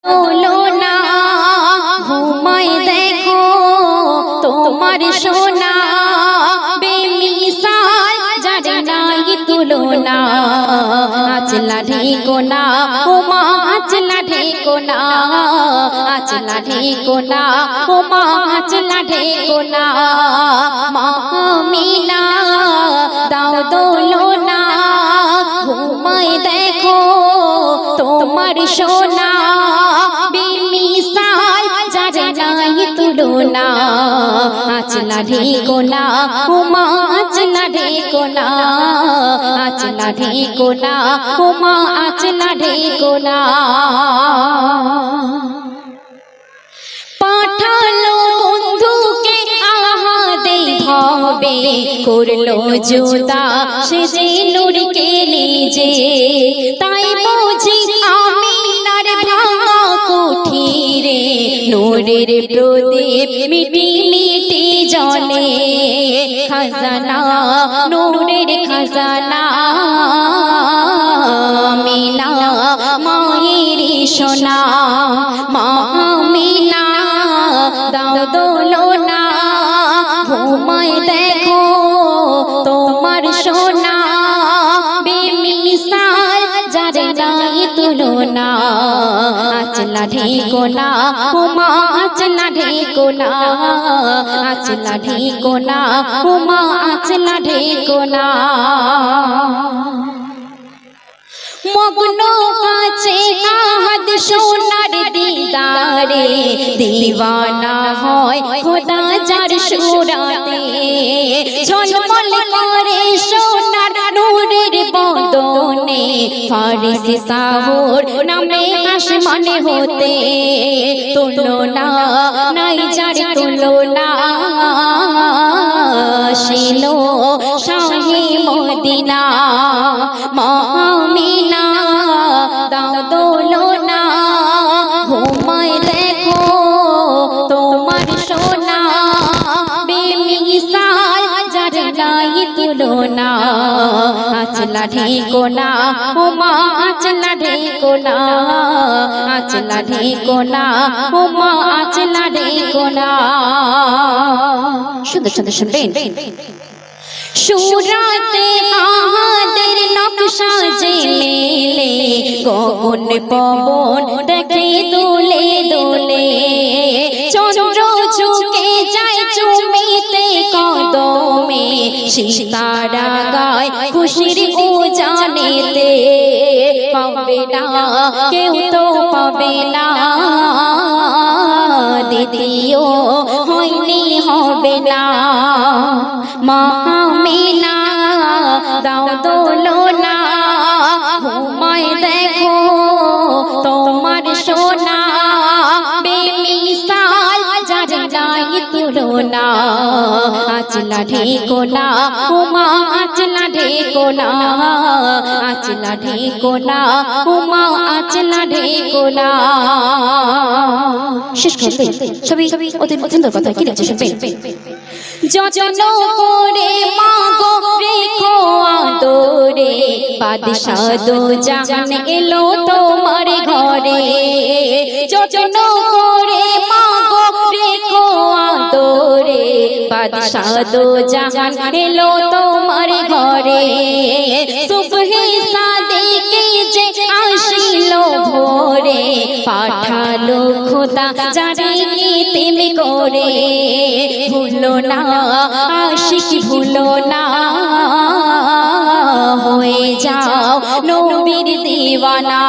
তোলো না ঘুমায় দেখো তোমার সোনা বেমিসাল যারে নাই তুলনা। আচলা ঢেকো না ওমা আচলা ঢেকো না, আচলা ঢেকো না ওমা আচলা ঢেকো না। মা আমিনা দাও দোলনা ঘুমায় দেখো তোমার সোনা বেমিসাল যারে নাই তুলনা। আচলা ঢেকো না ওমা আচলা ঢেকো না, আচলা ঢেকো না ওমা আচলা ঢেকো না। পাঠালো বন্ধুকে আহাদে ভাবে করলো জুদা সে যে নূরকে নিজে। তাই বুঝি আমিনার ভাঙা কুঠিরে নূরের প্রদীপ মিটি মিটি জ্বলে। খাজানা নূরের খাজানা আমিনা মায়ের সোনা। মা আমিনা দাও দোলনা ঘুমায় দেখো তোমার সোনা বেমিসাল যারে নাই তুলনা। আচলা ঢেকো না ওমা আচলা ঢেকো না, আচলা ঢেকো না ওমা আচলা ঢেকো না। মগ্ন আছে আহাদ সোনার দিদারে দিওয়ানা হয় খোদা যার সুরাতে। ঝলমল করে সোনার নূরের বদনে ফারিস তাহর নামে আসমানে হতে। তুলনা নাই যার তুলনা শিলো শাহে মদিনা। মা আমিনা দাও দোলনা ঘুমায় দেখো তোমার সোনা বেমিসাল যারে নাই তুলনা। আচলা ঢেকো না ওমা আচলা ঢেকো না, আচলা ঢেকো না ওমা আচলা ঢেকো না। সুন্দর সুন্দর শুনবেন। সুরাতে আহাদের নকশা যে মেলে গগন পবন দেখে দোলে দোলে। চন্দ্র ঝুঁকে যায় চুমিতে কদমে সিতারা গায় খুশির উজানেতে। পাবে না কেউ তো পাবে না দ্বিতীয় হয়নি হবে না। মা আমিনা দাও দোলনা ঘুমায় দেখো তোমার সোনা বেমিসাল যারে নাই তুলনা। আচলা ঢেকো না ওমা আচলা ঢেকো না, আচলা ঢেকো না ওমা আচলা ঢেকো না। শেষ করতে সবই অতি সুন্দর কথা কি লিখছে শুনবেন। যত্ন করে মাগো রেখো আদরে বাদশাহ দো জাহান এলো তোমার ঘরে। যত্ন করে মাগো রেখো আদরে বাদশাহ দো জাহান এলো তোমার ঘরে। সুবহে সাদিকে যে আসিলো ভোরে পাঠালো খোদা যারে ইতিম করে। ভুলো না আশিক ভুলো না হয়ে যাও নবীর দিওয়ানা।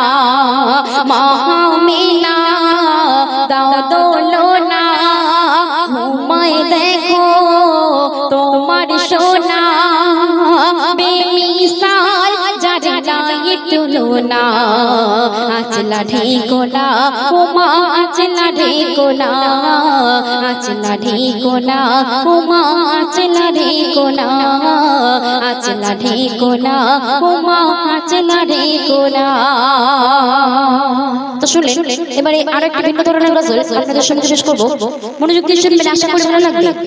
মা আমিনা দাও দোলনা ঘুমায় দেখো তোমার সোনা বেমিসাল যারে নাই তুলনা। আচলা ঢেকো না ওমা আচলা ঢেকো না, আচলা ঢেকো না ওমা আচলা ঢেকো না, আচলা ঢেকো না ওমা আচলা ঢেকো না। তো শুনলেন, এবারে আরেকটা ভিন্ন ধরনের গজল আপনাদের সঙ্গে শেষ করবো। মনোযোগ দিয়ে শুনবেন, আশা করি ভালো লাগবে।